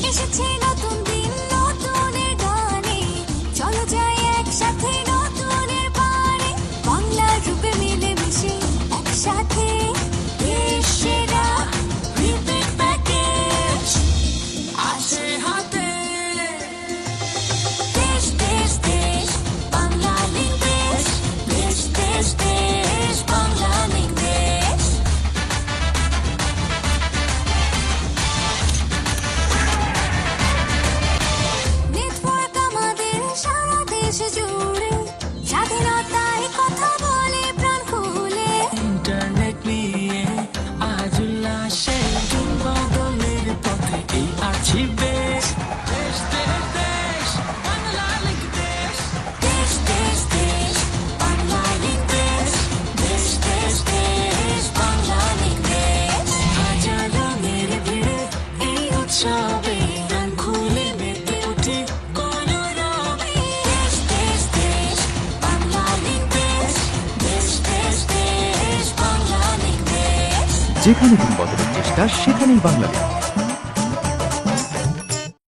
এসেছে নতুন দিন নতুনের গানে, চলো যাই একসাথে নতুনের পানে, বাংলার রূপে মিলে মিশে একসাথে দেশ সেরা প্রিপেড প্যাকেজ আছে হাতে। দেশ দেশ দেশ বাংলা লিঙ্ক দেশ, দেশ দেশ দেশ বাংলা লিঙ্ক দেশ। নেটওয়ার্ক আমাদের সারা দেশ জুড়ে, স্বাধীনতায় কথা বলে প্রাণ খুলে। ইন্টারনেট নিয়ে আজ উল্লাসে বদলের পথে এই আছি বেশ। দেশ দেশ দেশ বাংলা লিঙ্ক দেশ, দেশ দেশ দেশ বাংলা লিঙ্ক দেশ, দেশ দেশ দেশ বাংলা লিঙ্ক দেশ। হাজার রঙের ভিড়ে এই উৎসবে প্রাণ খুলে মেতে উঠি কোনো রবে। দেশ দেশ দেশ বাংলা লিঙ্ক দেশ, দেশ দেশ দেশ বাংলা লিঙ্ক দেশ। যেখানে দিন বদলের চেষ্টা সেখানেই বাংলাদেশ।